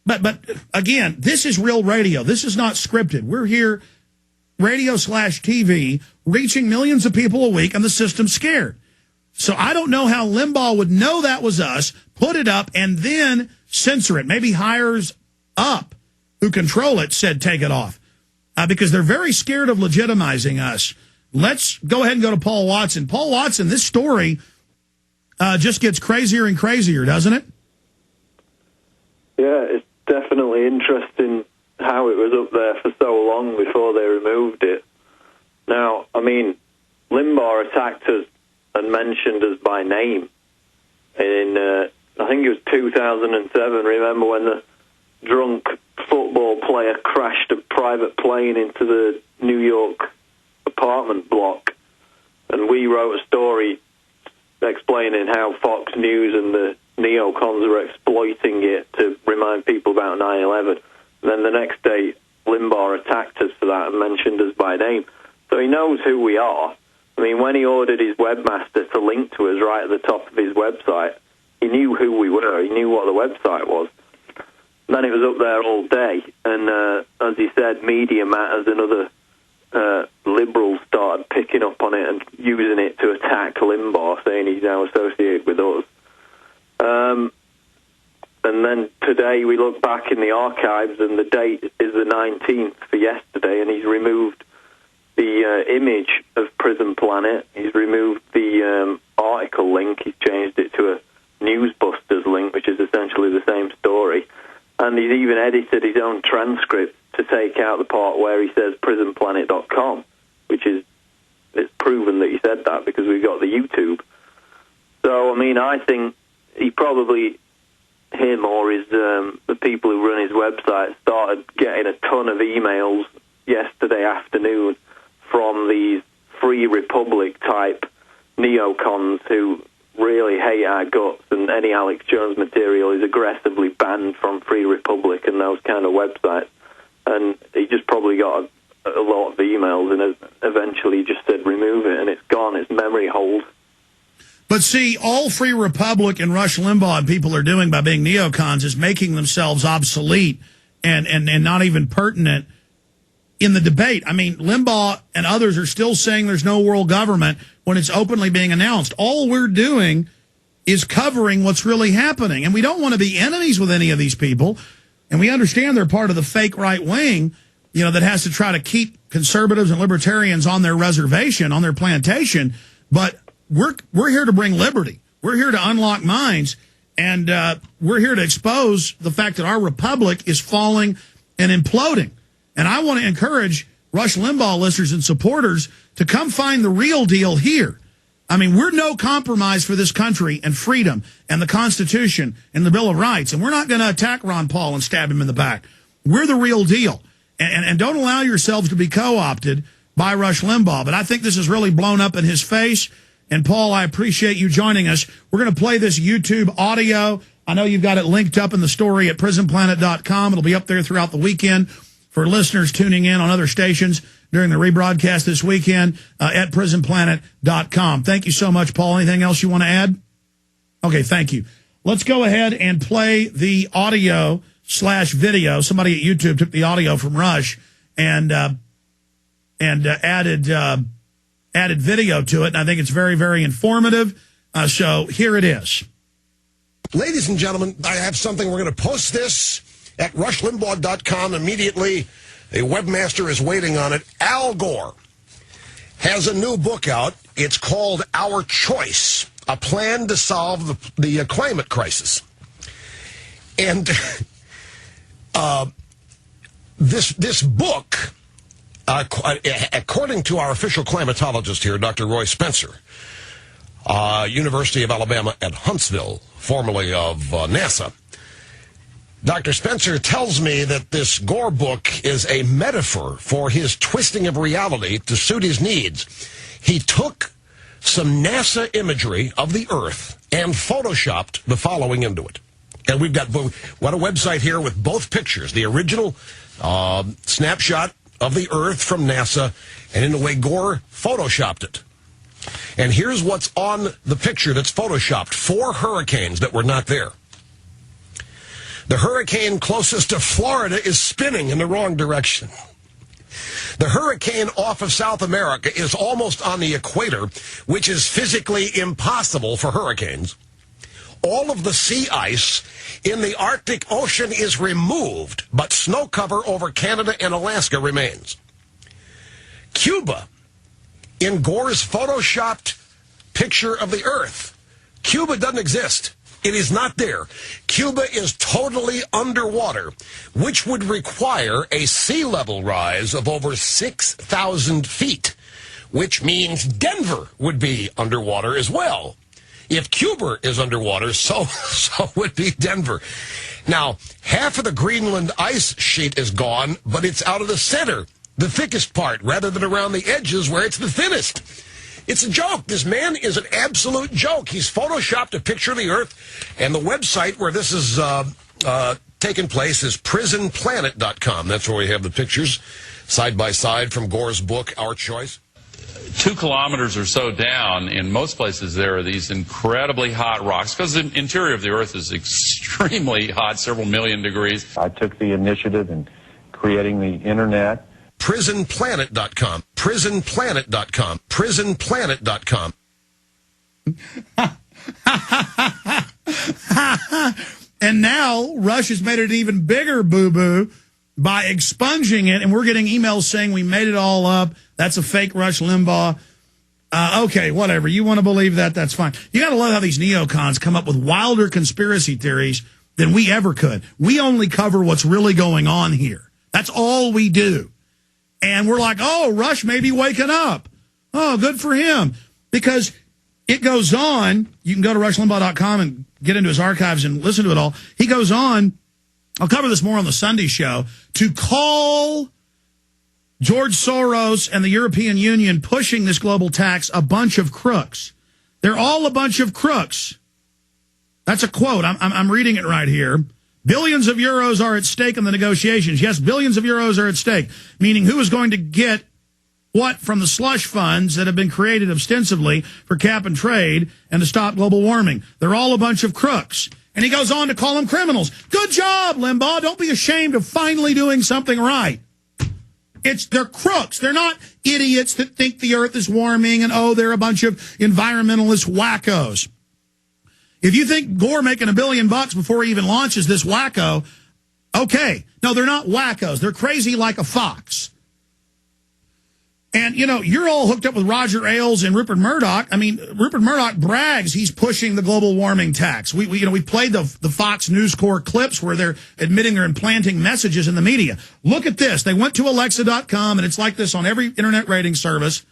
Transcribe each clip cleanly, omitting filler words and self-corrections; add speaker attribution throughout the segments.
Speaker 1: But again, this is real radio. This is not scripted. We're here, radio/TV, reaching millions of people a week, and the system's scared. So I don't know how Limbaugh would know that was us, put it up, and then censor it. Maybe hires up who control it said take it off. Because they're very scared of legitimizing us. Let's go ahead and go to Paul Watson. Paul Watson, this story just gets crazier and crazier, doesn't it?
Speaker 2: Yeah, it's definitely interesting how it was up there for so long before they removed it. Now, I mean, Limbaugh attacked us and mentioned us by name in, I think it was 2007. Remember when the drunk football player crashed a private plane into the New York apartment block? And we wrote a story explaining how Fox News and the neocons were exploiting it to remind people about 9/11. And then the next day, Limbaugh attacked us for that and mentioned us by name. So he knows who we are. I mean, when he ordered his webmaster to link to us right at the top of his website, he knew who we were. He knew what the website was. And then it was up there all day. And as he said, Media Matters and other liberals started picking up on it and using it to attack Limbaugh, saying he's now associated with us. And then today we look back in the archives and the date is the 19th for yesterday, and he's removed the image of Prison Planet. He's removed the article link. He's changed it to a Newsbusters link, which is essentially the same story. And he's even edited his own transcript to take out the part where he says prisonplanet.com, which is, it's proven that he said that because we've got the YouTube. So, I mean, I think he probably, him or his the people who run his website, started getting a ton of emails yesterday afternoon from these Free Republic type neocons who really hate our guts, and any Alex Jones material is aggressively banned from Free Republic and those kind of websites. And he just probably got a lot of emails and eventually just said remove it, and it's gone. It's memory hold.
Speaker 1: But see, all Free Republic and Rush Limbaugh and people are doing by being neocons is making themselves obsolete and not even pertinent in the debate. I mean, Limbaugh and others are still saying there's no world government when it's openly being announced. All we're doing is covering what's really happening. And we don't want to be enemies with any of these people. And we understand they're part of the fake right wing, you know, that has to try to keep conservatives and libertarians on their reservation, on their plantation. But we're here to bring liberty. We're here to unlock minds. And we're here to expose the fact that our republic is falling and imploding. And I want to encourage Rush Limbaugh listeners and supporters to come find the real deal here. I mean, we're no compromise for this country and freedom and the Constitution and the Bill of Rights. And we're not going to attack Ron Paul and stab him in the back. We're the real deal. And don't allow yourselves to be co-opted by Rush Limbaugh. But I think this is really blown up in his face. And, Paul, I appreciate you joining us. We're going to play this YouTube audio. I know you've got it linked up in the story at prisonplanet.com. It'll be up there throughout the weekend for listeners tuning in on other stations during the rebroadcast this weekend at prisonplanet.com. Thank you so much, Paul. Anything else you want to add? Okay, thank you. Let's go ahead and play the audio/video. Somebody at YouTube took the audio from Rush and added video to it, and I think it's very, very informative. So here it is.
Speaker 3: Ladies and gentlemen, I have something. We're going to post this at rushlimbaugh.com immediately. A webmaster is waiting on it. Al Gore has a new book out. It's called Our Choice, a plan to solve the climate crisis. And this book, according to our official climatologist here, Dr. Roy Spencer, University of Alabama at Huntsville, formerly of NASA, Dr. Spencer tells me that this Gore book is a metaphor for his twisting of reality to suit his needs. He took some NASA imagery of the Earth and photoshopped the following into it. And we've got what a website here with both pictures, the original snapshot of the Earth from NASA, and in the way Gore photoshopped it. And here's what's on the picture that's photoshopped: 4 hurricanes that were not there. The hurricane closest to Florida is spinning in the wrong direction. The hurricane off of South America is almost on the equator, which is physically impossible for hurricanes. All of the sea ice in the Arctic Ocean is removed, but snow cover over Canada and Alaska remains. Cuba, in Gore's photoshopped picture of the Earth, Cuba doesn't exist. It is not there. Cuba is totally underwater, which would require a sea level rise of over 6,000 feet, which means Denver would be underwater as well. If Cuba is underwater, so would be Denver. Now, half of the Greenland ice sheet is gone, but it's out of the center, the thickest part, rather than around the edges where it's the thinnest. It's a joke. This man is an absolute joke. He's photoshopped a picture of the Earth, and the website where this is taking place is prisonplanet.com. That's where we have the pictures side by side from Gore's book, Our Choice.
Speaker 4: 2 kilometers or so down, in most places there are these incredibly hot rocks, because the interior of the Earth is extremely hot, several million degrees.
Speaker 5: I took the initiative in creating the Internet.
Speaker 3: prisonplanet.com, prisonplanet.com, prisonplanet.com.
Speaker 1: And now Rush has made it an even bigger boo-boo by expunging it, and we're getting emails saying we made it all up. That's a fake Rush Limbaugh. Okay, whatever. You want to believe that, that's fine. You got to love how these neocons come up with wilder conspiracy theories than we ever could. We only cover what's really going on here. That's all we do. And we're like, oh, Rush may be waking up. Oh, good for him. Because it goes on. You can go to rushlimbaugh.com and get into his archives and listen to it all. He goes on, I'll cover this more on the Sunday show, to call George Soros and the European Union pushing this global tax a bunch of crooks. They're all a bunch of crooks. That's a quote. I'm reading it right here. Billions of euros are at stake in the negotiations. Yes, billions of euros are at stake, meaning who is going to get what from the slush funds that have been created ostensibly for cap and trade and to stop global warming. They're all a bunch of crooks. And he goes on to call them criminals. Good job, Limbaugh. Don't be ashamed of finally doing something right. They're crooks. They're not idiots that think the earth is warming and, oh, they're a bunch of environmentalist wackos. If you think Gore making $1 billion before he even launches this wacko, okay. No, they're not wackos. They're crazy like a fox. And, you know, you're all hooked up with Roger Ailes and Rupert Murdoch. I mean, Rupert Murdoch brags he's pushing the global warming tax. We played the Fox News Corps clips where they're admitting they're implanting messages in the media. Look at this. They went to Alexa.com, and it's like this on every internet rating service.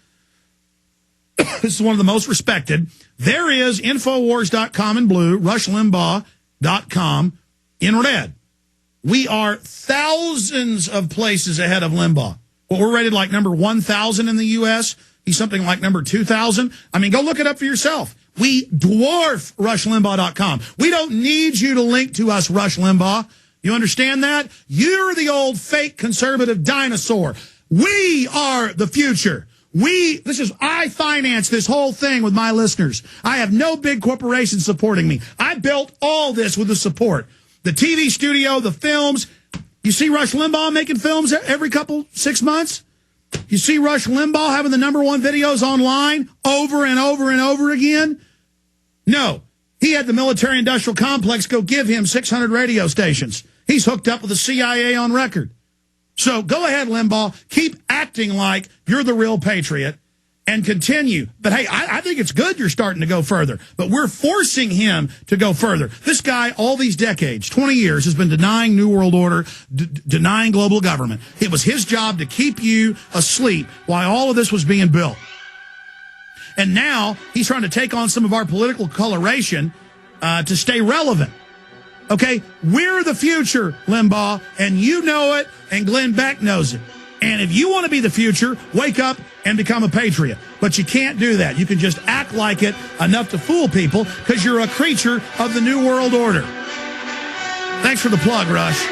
Speaker 1: This is one of the most respected. There is Infowars.com in blue, RushLimbaugh.com in red. We are thousands of places ahead of Limbaugh. Well, we're rated like number 1,000 in the U.S. He's something like number 2,000. I mean, go look it up for yourself. We dwarf RushLimbaugh.com. We don't need you to link to us, Rush Limbaugh. You understand that? You're the old fake conservative dinosaur. We are the future. I finance this whole thing with my listeners. I have no big corporation supporting me. I built all this with the support. The TV studio, the films. You see Rush Limbaugh making films every 6 months? You see Rush Limbaugh having the #1 videos online over and over and over again? No. He had the military-industrial complex go give him 600 radio stations. He's hooked up with the CIA on record. So go ahead, Limbaugh. Keep acting like you're the real patriot and continue. But, hey, I think it's good you're starting to go further. But we're forcing him to go further. This guy, all these decades, 20 years, has been denying New World Order, denying global government. It was his job to keep you asleep while all of this was being built. And now he's trying to take on some of our political coloration to stay relevant. Okay, we're the future, Limbaugh, and you know it, and Glenn Beck knows it. And if you want to be the future, wake up and become a patriot. But you can't do that. You can just act like it enough to fool people because you're a creature of the New World Order. Thanks for the plug, Rush.